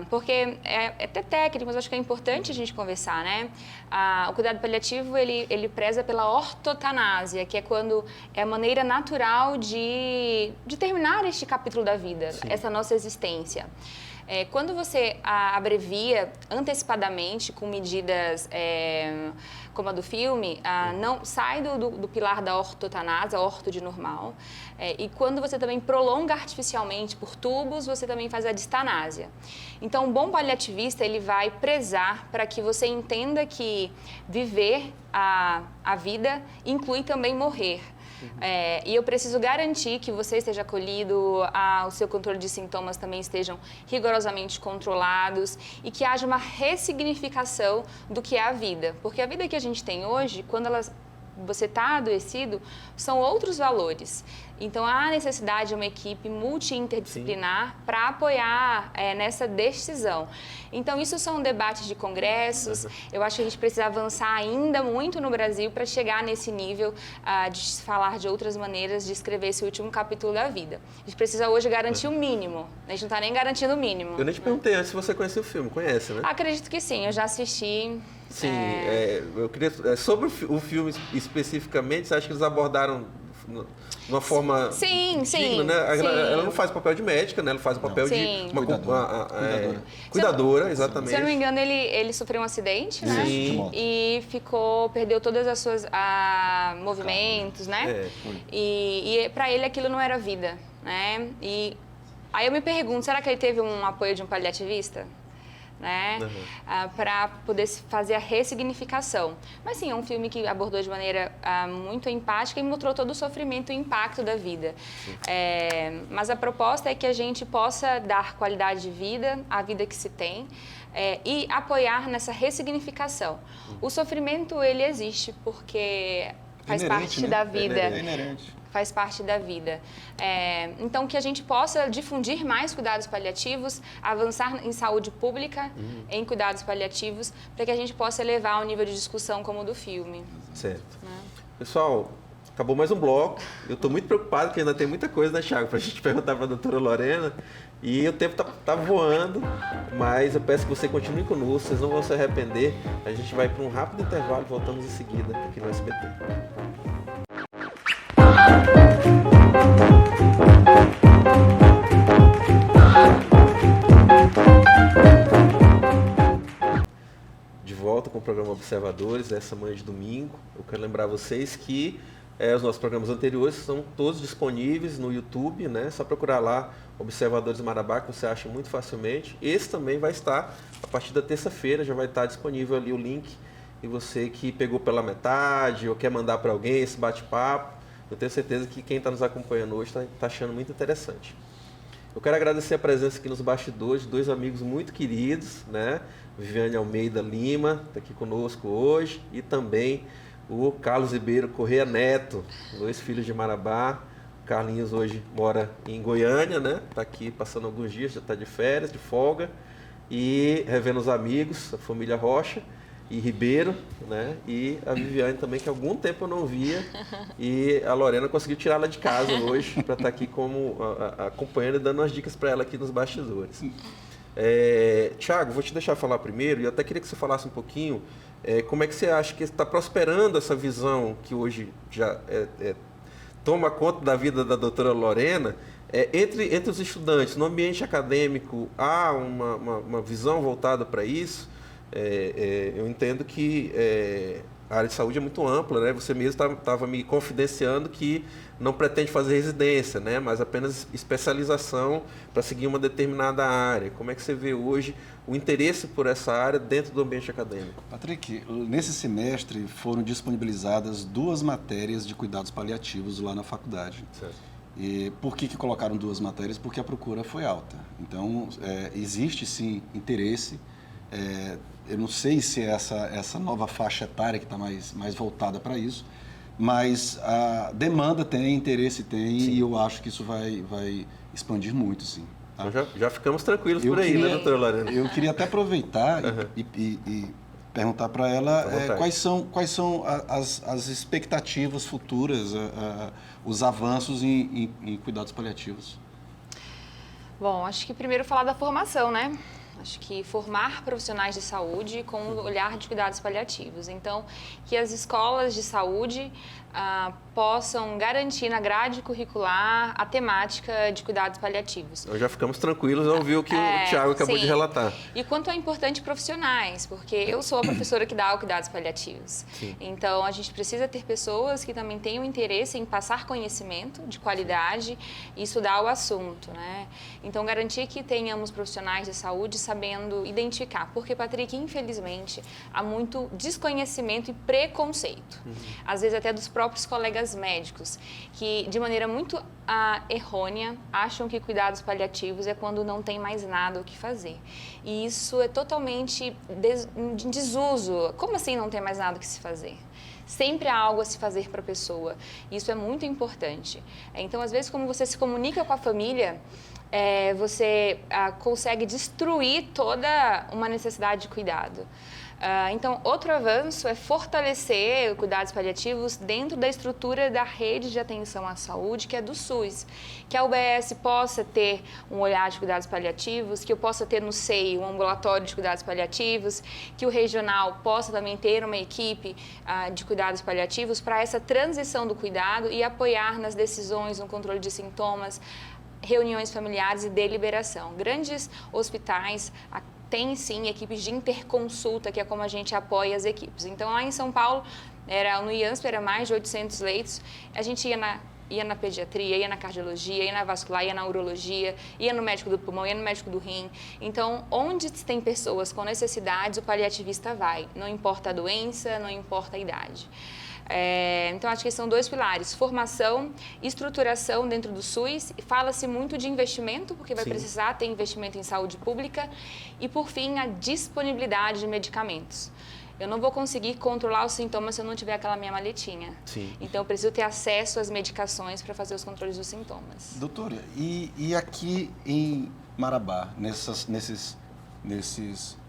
Porque é até técnico, mas acho que é importante a gente conversar, né? O cuidado paliativo, ele preza pela ortotanásia, que é quando é a maneira natural de terminar este capítulo da vida, essa nossa existência. Quando você abrevia antecipadamente com medidas como a do filme, não sai do pilar da ortotanásia, orto de normal, e quando você também prolonga artificialmente por tubos, você também faz a distanásia. Então, um bom paliativista, ele vai prezar para que você entenda que viver a vida inclui também morrer. E eu preciso garantir que você esteja acolhido, o seu controle de sintomas também estejam rigorosamente controlados e que haja uma ressignificação do que é a vida. Porque a vida que a gente tem hoje, quando você está adoecido, são outros valores. Então, há necessidade de uma equipe multi-interdisciplinar para apoiar nessa decisão. Então, isso são debates de congressos. Eu acho que a gente precisa avançar ainda muito no Brasil para chegar nesse nível de falar de outras maneiras de escrever esse último capítulo da vida. A gente precisa hoje garantir o mínimo. A gente não está nem garantindo o mínimo. Eu nem te perguntei antes se você conhecia o filme. Conhece, né? Acredito que sim. Eu já assisti. Sim. Eu queria... sobre o filme especificamente, você acha que eles abordaram de uma forma digna, né? Ela não faz o papel de médica, né? Ela faz o papel de uma cuidadora, exatamente. Se eu não me engano, ele sofreu um acidente, né? Sim. E perdeu todas as suas movimentos, né? E para ele aquilo não era vida, né? E aí eu me pergunto, será que ele teve um apoio de um paliativista? Né? Para poder fazer a ressignificação. Mas sim, é um filme que abordou de maneira muito empática e mostrou todo o sofrimento e o impacto da vida. Mas a proposta é que a gente possa dar qualidade de vida à vida que se tem e apoiar nessa ressignificação. O sofrimento, ele existe porque faz parte da vida. É inerente. Faz parte da vida. Então, que a gente possa difundir mais cuidados paliativos, avançar em saúde pública, em cuidados paliativos, para que a gente possa elevar ao nível de discussão como o do filme. Certo. Pessoal, acabou mais um bloco. Eu estou muito preocupado, porque ainda tem muita coisa, né, Thiago, para a gente perguntar para a doutora Lorena. E o tempo tá voando, mas eu peço que você continue conosco, vocês não vão se arrepender. A gente vai para um rápido intervalo e voltamos em seguida aqui no SBT. De volta volta com o programa Observadores, essa manhã de domingo. Eu quero lembrar vocês que os nossos programas anteriores são todos disponíveis no YouTube, né? Só procurar lá Observadores Marabá, que você acha muito facilmente. Esse também vai estar, a partir da terça-feira, já vai estar disponível ali o link. E você que pegou pela metade ou quer mandar para alguém esse bate-papo, eu tenho certeza que quem está nos acompanhando hoje está achando muito interessante. Eu quero agradecer a presença aqui nos bastidores de dois amigos muito queridos, né? Viviane Almeida Lima, está aqui conosco hoje, e também o Carlos Ribeiro Corrêa Neto, dois filhos de Marabá. O Carlinhos hoje mora em Goiânia, né? Está aqui passando alguns dias, já está de férias, de folga, e revendo os amigos, a família Rocha e Ribeiro, né? E a Viviane também, que há algum tempo eu não via, e a Lorena conseguiu tirá-la de casa hoje para estar aqui como acompanhando e dando umas dicas para ela aqui nos bastidores. Thiago, vou te deixar falar primeiro, e eu até queria que você falasse um pouquinho como é que você acha que está prosperando essa visão que hoje já toma conta da vida da doutora Lorena, entre os estudantes, no ambiente acadêmico, há uma visão voltada para isso. Eu entendo que a área de saúde é muito ampla, né? Você mesmo estava me confidenciando que não pretende fazer residência, né? Mas apenas especialização para seguir uma determinada área. Como é que você vê hoje o interesse por essa área dentro do ambiente acadêmico? Patrick, nesse semestre foram disponibilizadas 2 matérias de cuidados paliativos lá na faculdade. Certo. E por que colocaram 2 matérias? Porque a procura foi alta. Então, existe sim interesse. Eu não sei se é essa nova faixa etária que está mais voltada para isso, mas a demanda tem, interesse tem, sim. E eu acho que isso vai expandir muito, sim. Tá? Então já ficamos tranquilos por aí, né, doutora Lorena? Eu queria até aproveitar e perguntar para ela quais são as expectativas futuras, os avanços em cuidados paliativos. Bom, acho que primeiro falar da formação, né? Acho que formar profissionais de saúde com o olhar de cuidados paliativos. Então, que as escolas de saúde possam garantir na grade curricular a temática de cuidados paliativos. Nós já ficamos tranquilos ao ouvir o que o Thiago acabou de relatar. E quanto é importante profissionais, porque eu sou a professora que dá o cuidados paliativos. Sim. Então, a gente precisa ter pessoas que também tenham interesse em passar conhecimento de qualidade e estudar o assunto, né? Então, garantir que tenhamos profissionais de saúde sabendo identificar, porque, Patrick, infelizmente, há muito desconhecimento e preconceito. Às vezes até dos próprios colegas médicos, que de maneira muito errônea acham que cuidados paliativos é quando não tem mais nada o que fazer. E isso é totalmente em desuso. Como assim não tem mais nada o que se fazer? Sempre há algo a se fazer para a pessoa. Isso é muito importante. Então, às vezes, como você se comunica com a família, você consegue destruir toda uma necessidade de cuidado. Então, outro avanço é fortalecer cuidados paliativos dentro da estrutura da rede de atenção à saúde, que é do SUS. Que a UBS possa ter um olhar de cuidados paliativos, que eu possa ter no SEI um ambulatório de cuidados paliativos, que o regional possa também ter uma equipe de cuidados paliativos para essa transição do cuidado e apoiar nas decisões, no controle de sintomas, reuniões familiares e deliberação. Grandes hospitais tem sim equipes de interconsulta, que é como a gente apoia as equipes. Então, lá em São Paulo, no IANSP, era mais de 800 leitos, a gente ia na pediatria, ia na cardiologia, ia na vascular, ia na urologia, ia no médico do pulmão, ia no médico do rim. Então, onde tem pessoas com necessidades, o paliativista vai. Não importa a doença, não importa a idade. Então, acho que são 2 pilares, formação, estruturação dentro do SUS, fala-se muito de investimento, porque vai precisar ter investimento em saúde pública, e, por fim, a disponibilidade de medicamentos. Eu não vou conseguir controlar os sintomas se eu não tiver aquela minha maletinha. Sim. Então, eu preciso ter acesso às medicações para fazer os controles dos sintomas. Doutora, e aqui em Marabá, nesses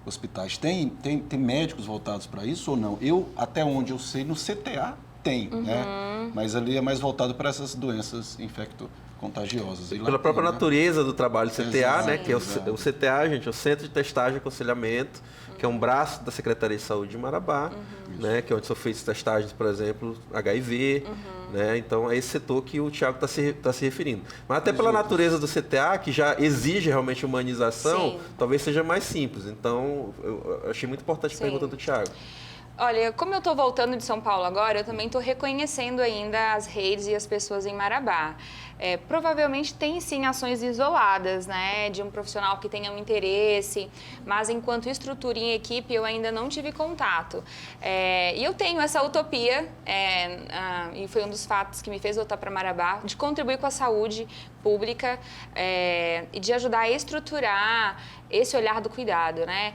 hospitais, tem médicos voltados para isso ou não? Até onde eu sei, no CTA tem, né? Mas ali é mais voltado para essas doenças infecto-contagiosas. E lá Pela própria tem, né? natureza do trabalho CTA, Exato, né? Que é o exato. CTA, gente, é o Centro de Testagem e Aconselhamento, que é um braço da Secretaria de Saúde de Marabá, né? Que é onde são feitas testagens, por exemplo, HIV, né? Então é esse setor que o Tiago está se referindo. Mas até pela natureza do CTA, que já exige realmente humanização, Sim. talvez seja mais simples. Então eu achei muito importante a Sim. pergunta do Tiago. Olha, como eu estou voltando de São Paulo agora, eu também estou reconhecendo ainda as redes e as pessoas em Marabá. Provavelmente tem sim ações isoladas, né, de um profissional que tenha um interesse, mas enquanto estrutura em equipe eu ainda não tive contato. E eu tenho essa utopia, e foi um dos fatos que me fez voltar para Marabá, de contribuir com a saúde pública e de ajudar a estruturar esse olhar do cuidado, né?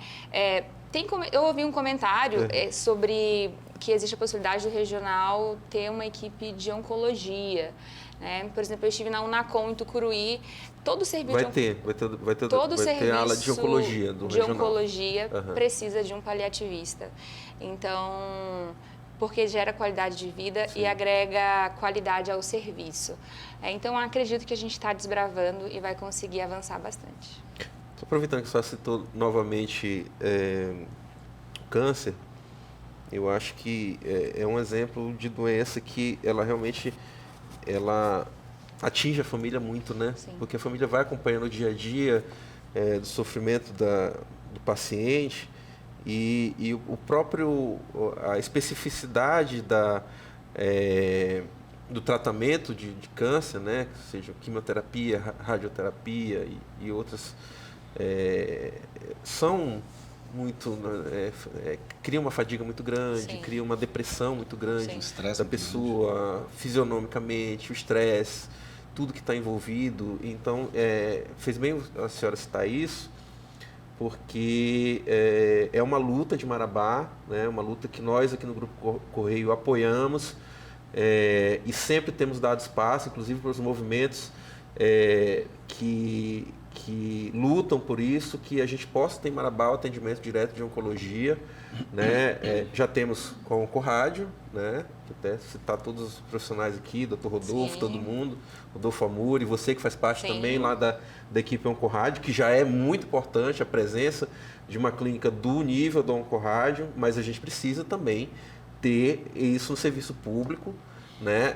Eu ouvi um comentário sobre que existe a possibilidade do regional ter uma equipe de oncologia, né? Por exemplo, eu estive na Unacom em Tucuruí, todo serviço Vai ter ala de oncologia do regional. oncologia precisa de um paliativista. Então, porque gera qualidade de vida e agrega qualidade ao serviço. Então, acredito que a gente está desbravando e vai conseguir avançar bastante. Só aproveitando que você citou novamente o câncer, eu acho que é um exemplo de doença que ela realmente atinge a família muito, né? Sim. Porque a família vai acompanhando o dia a dia do sofrimento do paciente e a especificidade do tratamento de câncer, né? Seja quimioterapia, radioterapia e outras são muito cria uma fadiga muito grande, Sim. cria uma depressão muito grande Sim. Estresse da muito pessoa, fisionomicamente, o estresse, tudo que está envolvido. Então, fez bem a senhora citar isso, porque é uma luta de Marabá, né? Uma luta que nós aqui no Grupo Correio apoiamos e sempre temos dado espaço, inclusive para os movimentos que lutam por isso, que a gente possa ter em Marabá o atendimento direto de oncologia, né? Já temos com o Corrádio, né? Até citar todos os profissionais aqui, Dr. Rodolfo, Sim. todo mundo, Rodolfo Amuri, você que faz parte Sim. também lá da equipe Oncorrádio, que já é muito importante a presença de uma clínica do nível do Oncorrádio, mas a gente precisa também ter isso no serviço público, né?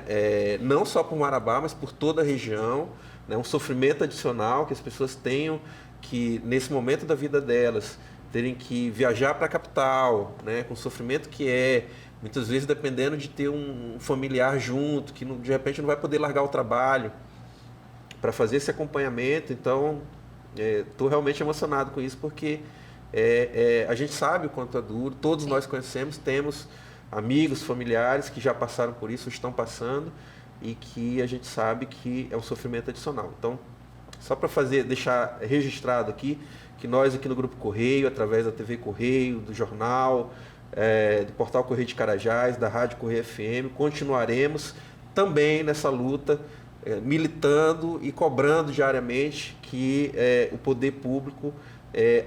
Não só por Marabá, mas por toda a região, né? Um sofrimento adicional que as pessoas tenham que, nesse momento da vida delas, terem que viajar para a capital, né? Com o sofrimento que muitas vezes dependendo de ter um familiar junto, que de repente não vai poder largar o trabalho para fazer esse acompanhamento. Então, estou realmente emocionado com isso, porque a gente sabe o quanto é duro, todos Sim. nós conhecemos, temos amigos, familiares que já passaram por isso, estão passando, e que a gente sabe que é um sofrimento adicional. Então, só para deixar registrado aqui, que nós aqui no Grupo Correio, através da TV Correio, do jornal, do portal Correio de Carajás, da Rádio Correio FM, continuaremos também nessa luta, militando e cobrando diariamente que o poder público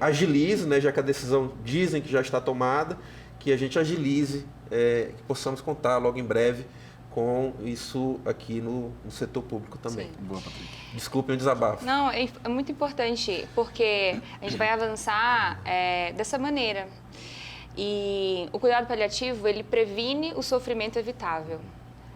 agilize, né, já que a decisão dizem que já está tomada, que a gente agilize, que possamos contar logo em breve com isso aqui no setor público também. Sim. Boa, Patrícia. Desculpem o desabafo. Não, é muito importante, porque a gente vai avançar dessa maneira. E o cuidado paliativo, ele previne o sofrimento evitável.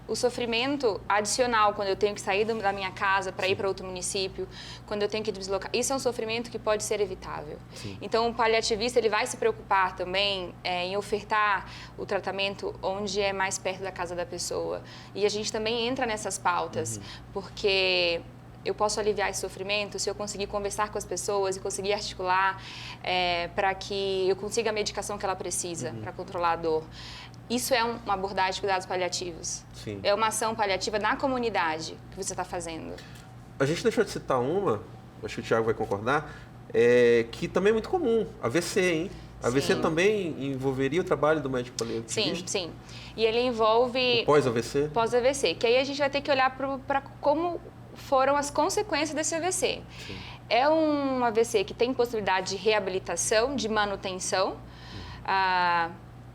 O sofrimento adicional, quando eu tenho que sair da minha casa para ir para outro município, quando eu tenho que deslocar, isso é um sofrimento que pode ser evitável. Sim. Então, o paliativista ele vai se preocupar também em ofertar o tratamento onde é mais perto da casa da pessoa. E a gente também entra nessas pautas, porque eu posso aliviar esse sofrimento se eu conseguir conversar com as pessoas e conseguir articular para que eu consiga a medicação que ela precisa para controlar a dor. Isso é uma abordagem de cuidados paliativos. Sim. É uma ação paliativa na comunidade que você está fazendo. A gente deixou de citar uma, acho que o Thiago vai concordar, que também é muito comum, AVC, hein? AVC Sim. também envolveria o trabalho do médico paliativista? Sim. E ele envolve Pós-AVC? Pós-AVC, que aí a gente vai ter que olhar para como foram as consequências desse AVC. Sim. É um AVC que tem possibilidade de reabilitação, de manutenção,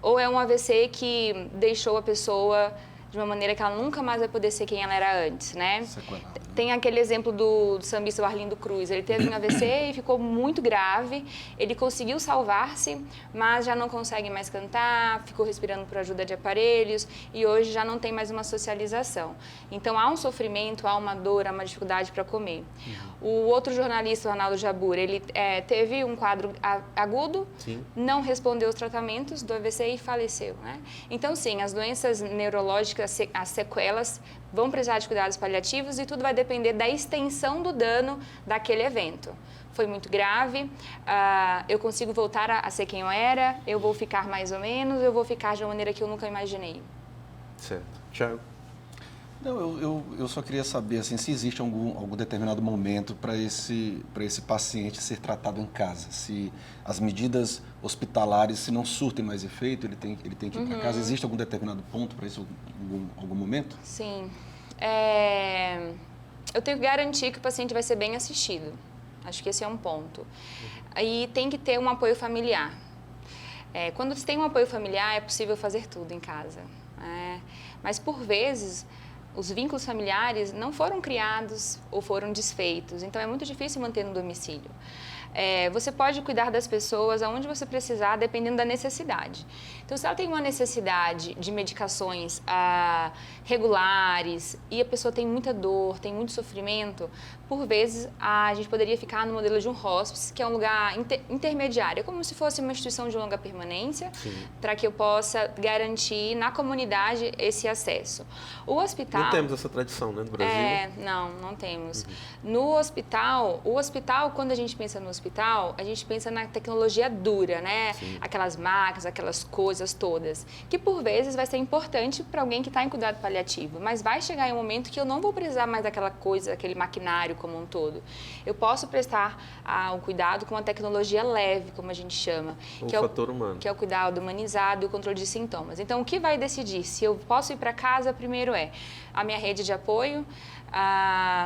ou é um AVC que deixou a pessoa de uma maneira que ela nunca mais vai poder ser quem ela era antes, né? Sequelado, né? Tem aquele exemplo do sambista Arlindo Cruz. Ele teve um AVC e ficou muito grave. Ele conseguiu salvar-se, mas já não consegue mais cantar, ficou respirando por ajuda de aparelhos e hoje já não tem mais uma socialização. Então há um sofrimento, há uma dor, há uma dificuldade para comer. O outro jornalista, o Arnaldo Jabur, ele teve um quadro agudo, Sim. não respondeu aos tratamentos do AVC e faleceu, né? Então, sim, as doenças neurológicas, as sequelas, vão precisar de cuidados paliativos e tudo vai depender da extensão do dano daquele evento. Foi muito grave, eu consigo voltar a ser quem eu era, eu vou ficar mais ou menos, eu vou ficar de uma maneira que eu nunca imaginei. Certo. Tiago? Não, eu só queria saber assim, se existe algum determinado momento para esse paciente ser tratado em casa. Se as medidas hospitalares, se não surtem mais efeito, ele tem que ir para casa. Existe algum determinado ponto para isso, algum momento? Sim. Eu tenho que garantir que o paciente vai ser bem assistido. Acho que esse é um ponto. E tem que ter um apoio familiar. Quando se tem um apoio familiar, é possível fazer tudo em casa. Mas, por vezes, os vínculos familiares não foram criados ou foram desfeitos. Então, é muito difícil manter no domicílio. Você pode cuidar das pessoas aonde você precisar, dependendo da necessidade. Então, se ela tem uma necessidade de medicações regulares e a pessoa tem muita dor, tem muito sofrimento, por vezes a gente poderia ficar no modelo de um hospice, que é um lugar intermediário, é como se fosse uma instituição de longa permanência, para que eu possa garantir na comunidade esse acesso. O hospital... Não temos essa tradição, né, no Brasil? Não temos. No hospital, quando a gente pensa no hospital, a gente pensa na tecnologia dura, né? Sim. Aquelas máquinas, aquelas coisas todas, que por vezes vai ser importante para alguém que está em cuidado paliativo, mas vai chegar em um momento que eu não vou precisar mais daquela coisa, aquele maquinário como um todo. Eu posso prestar um cuidado com uma tecnologia leve, como a gente chama, O fator humano. que é o cuidado humanizado e o controle de sintomas. Então, o que vai decidir se eu posso ir para casa, primeiro a minha rede de apoio,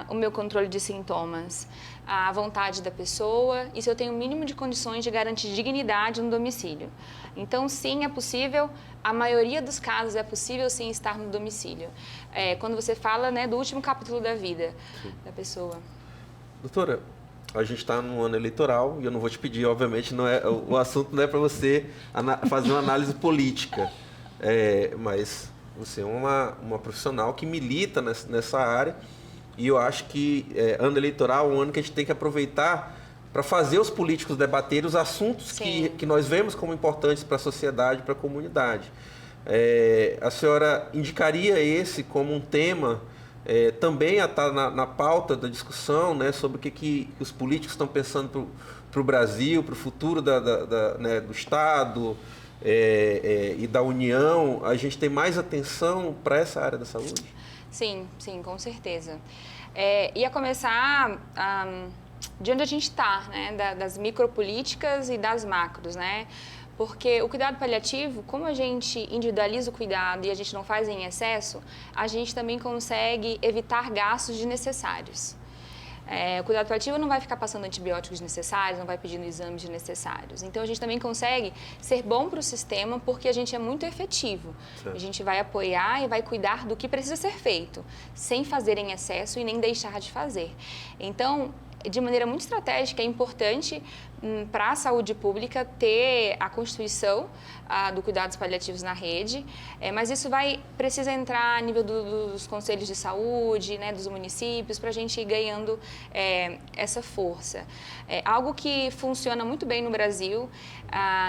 o meu controle de sintomas, a vontade da pessoa e se eu tenho o mínimo de condições de garantir dignidade no domicílio. Então, sim, é possível, a maioria dos casos é possível, sim, estar no domicílio. Quando você fala, né, do último capítulo da vida da pessoa. Doutora, a gente está num ano eleitoral e eu não vou te pedir, obviamente, o assunto não é para você fazer uma análise política, mas você é uma profissional que milita nessa área e eu acho que ano eleitoral é um ano que a gente tem que aproveitar para fazer os políticos debaterem os assuntos que nós vemos como importantes para a sociedade, para a comunidade. A senhora indicaria esse como um tema também a estar na pauta da discussão, né, sobre o que os políticos estão pensando para o Brasil, para o futuro né, do Estado e da União? A gente tem mais atenção para essa área da saúde? Sim, com certeza. Ia começar de onde a gente está, né, das micropolíticas e das macros, né? Porque o cuidado paliativo, como a gente individualiza o cuidado e a gente não faz em excesso, a gente também consegue evitar gastos desnecessários. O cuidado paliativo não vai ficar passando antibióticos desnecessários, não vai pedindo exames desnecessários. Então, a gente também consegue ser bom para o sistema porque a gente é muito efetivo. Certo. A gente vai apoiar e vai cuidar do que precisa ser feito, sem fazer em excesso e nem deixar de fazer. Então, de maneira muito estratégica, é importante para a saúde pública ter a constituição do cuidados paliativos na rede, mas isso precisa entrar a nível dos conselhos de saúde, né, dos municípios, para a gente ir ganhando essa força. Algo que funciona muito bem no Brasil,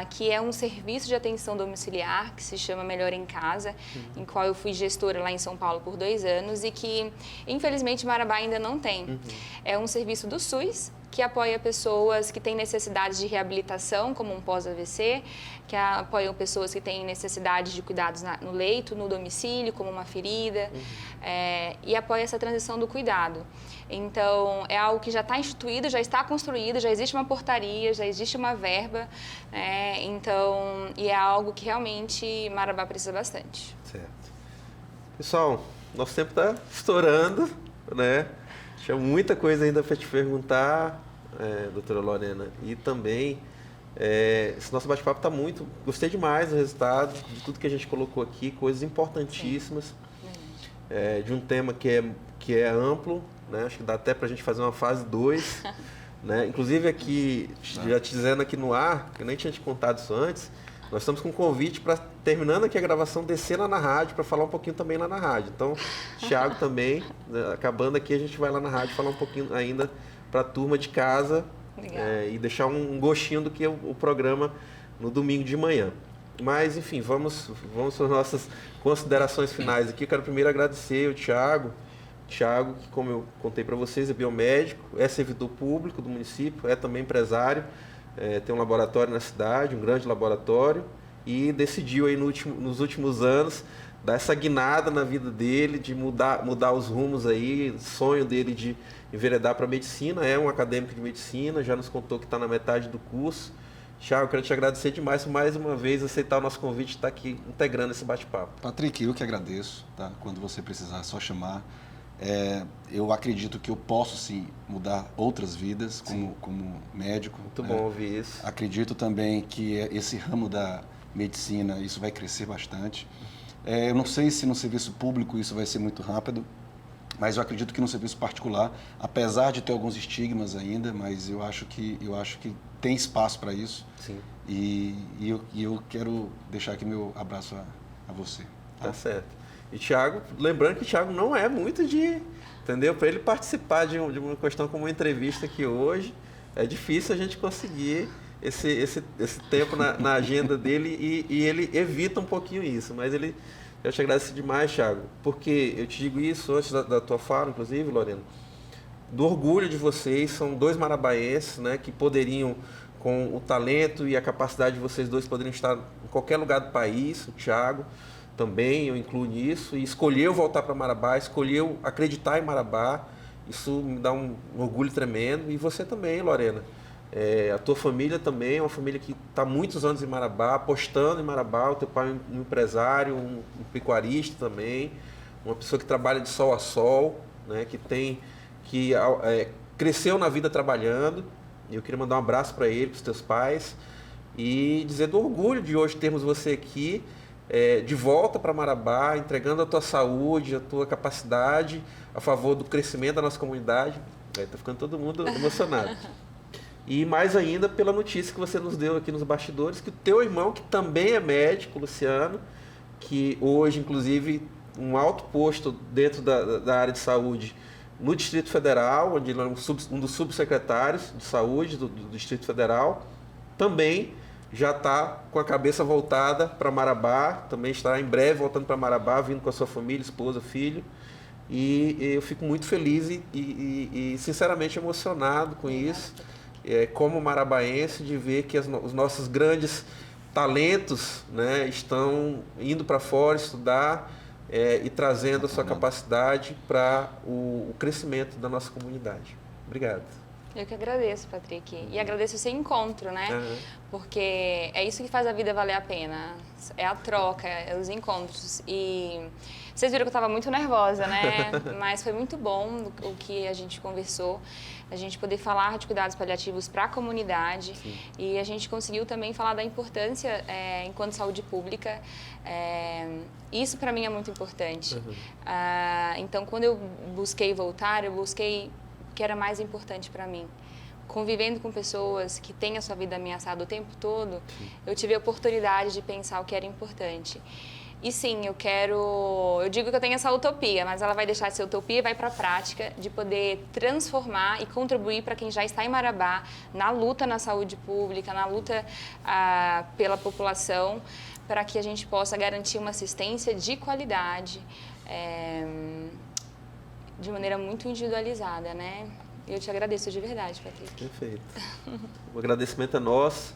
que é um serviço de atenção domiciliar, que se chama Melhor em Casa, em qual eu fui gestora lá em São Paulo por 2 anos e que, infelizmente, Marabá ainda não tem. É um serviço do SUS, que apoia pessoas que têm necessidades de reabilitação, como um pós-AVC, que apoiam pessoas que têm necessidade de cuidados no leito, no domicílio, como uma ferida, e apoia essa transição do cuidado. Então, é algo que já está instituído, já está construído, já existe uma portaria, já existe uma verba, e é algo que realmente Marabá precisa bastante. Certo. Pessoal, nosso tempo está estourando, né? Tinha muita coisa ainda para te perguntar, doutora Lorena, e também esse nosso bate-papo está gostei demais do resultado, de tudo que a gente colocou aqui, coisas importantíssimas. de um tema que é amplo, né? Acho que dá até para a gente fazer uma fase 2. Né? Inclusive aqui, já te dizendo aqui no ar, que eu nem tinha te contado isso antes, nós estamos com um convite para, terminando aqui a gravação, descer lá na rádio para falar um pouquinho também lá na rádio. Então, Thiago também, né, acabando aqui, a gente vai lá na rádio falar um pouquinho ainda para a turma de casa e deixar um gostinho do que é o programa no domingo de manhã. Mas, enfim, vamos para as nossas considerações finais aqui. Eu quero primeiro agradecer o Thiago, que, como eu contei para vocês, é biomédico, é servidor público do município, é também empresário, tem um laboratório na cidade, um grande laboratório, e decidiu aí nos últimos anos dar essa guinada na vida dele, de mudar os rumos aí, sonho dele de enveredar para a medicina, é um acadêmico de medicina, já nos contou que está na metade do curso. Thiago, eu quero te agradecer demais por mais uma vez aceitar o nosso convite e estar aqui integrando esse bate-papo. Patrick, eu que agradeço, tá? Quando você precisar, é só chamar. Eu acredito que eu posso sim mudar outras vidas como médico. Muito bom ouvir isso. Acredito também que esse ramo da medicina, isso vai crescer bastante. Eu não sei se no serviço público isso vai ser muito rápido, mas eu acredito que no serviço particular, apesar de ter alguns estigmas ainda, mas eu acho que tem espaço para isso. Sim. E eu quero deixar aqui meu abraço a você. Tá certo. E Thiago, lembrando que o Thiago não é muito entendeu? Para ele participar de uma questão como uma entrevista aqui hoje, é difícil a gente conseguir esse tempo na agenda dele e ele evita um pouquinho isso. Mas eu te agradeço demais, Thiago, porque eu te digo isso antes da tua fala, inclusive, Lorena, do orgulho de vocês, são 2 marabaenses, né, que poderiam, com o talento e a capacidade de vocês dois, poderiam estar em qualquer lugar do país, o Thiago também, eu incluo nisso, e escolheu voltar para Marabá, escolheu acreditar em Marabá, isso me dá um orgulho tremendo, e você também, Lorena. A tua família também é uma família que está há muitos anos em Marabá, apostando em Marabá, o teu pai é um empresário, um pecuarista também, uma pessoa que trabalha de sol a sol, né, que cresceu na vida trabalhando, e eu queria mandar um abraço para ele, para os teus pais, e dizer do orgulho de hoje termos você aqui, de volta para Marabá, entregando a tua saúde, a tua capacidade a favor do crescimento da nossa comunidade. Está ficando todo mundo emocionado. E mais ainda pela notícia que você nos deu aqui nos bastidores, que o teu irmão, que também é médico, Luciano, que hoje, inclusive, um alto posto dentro da área de saúde no Distrito Federal, onde ele é um dos subsecretários de saúde do Distrito Federal, também já está com a cabeça voltada para Marabá, também estará em breve voltando para Marabá, vindo com a sua família, esposa, filho. E eu fico muito feliz e sinceramente emocionado com isso, como marabaense, de ver que os nossos grandes talentos, né, estão indo para fora estudar e trazendo a sua capacidade para o crescimento da nossa comunidade. Obrigado. Eu que agradeço, Patrick. E agradeço esse encontro, né? Uhum. Porque é isso que faz a vida valer a pena. É a troca, é os encontros. E vocês viram que eu estava muito nervosa, né? Mas foi muito bom o que a gente conversou. A gente poder falar de cuidados paliativos para a comunidade. Sim. E a gente conseguiu também falar da importância enquanto saúde pública. Isso para mim é muito importante. Uhum. Então, quando eu busquei voltar, eu busquei que era mais importante para mim. Convivendo com pessoas que têm a sua vida ameaçada o tempo todo, eu tive a oportunidade de pensar o que era importante. E sim, eu digo que eu tenho essa utopia, mas ela vai deixar de ser utopia e vai para a prática de poder transformar e contribuir para quem já está em Marabá, na luta na saúde pública, na luta pela população, para que a gente possa garantir uma assistência de qualidade, de maneira muito individualizada, né? Eu te agradeço de verdade, Patrick. Perfeito. O agradecimento é nosso.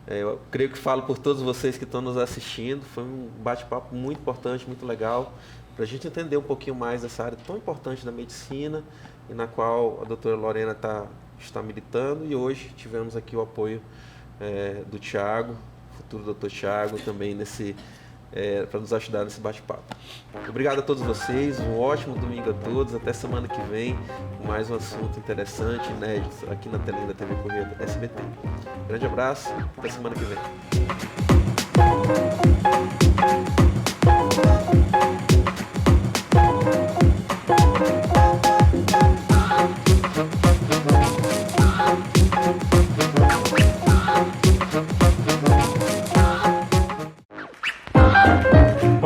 Eu creio que falo por todos vocês que estão nos assistindo. Foi um bate-papo muito importante, muito legal, para a gente entender um pouquinho mais dessa área tão importante da medicina e na qual a doutora Lorena está militando. E hoje tivemos aqui o apoio do Thiago, futuro doutor Thiago, também para nos ajudar nesse bate-papo. Obrigado a todos vocês, um ótimo domingo a todos, até semana que vem, com mais um assunto interessante, inédito, aqui na telinha da TV Correia SBT. Grande abraço, até semana que vem.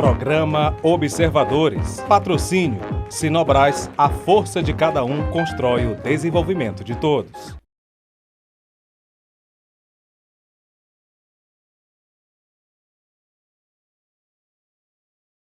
Programa Observadores. Patrocínio Sinobras, a força de cada um constrói o desenvolvimento de todos.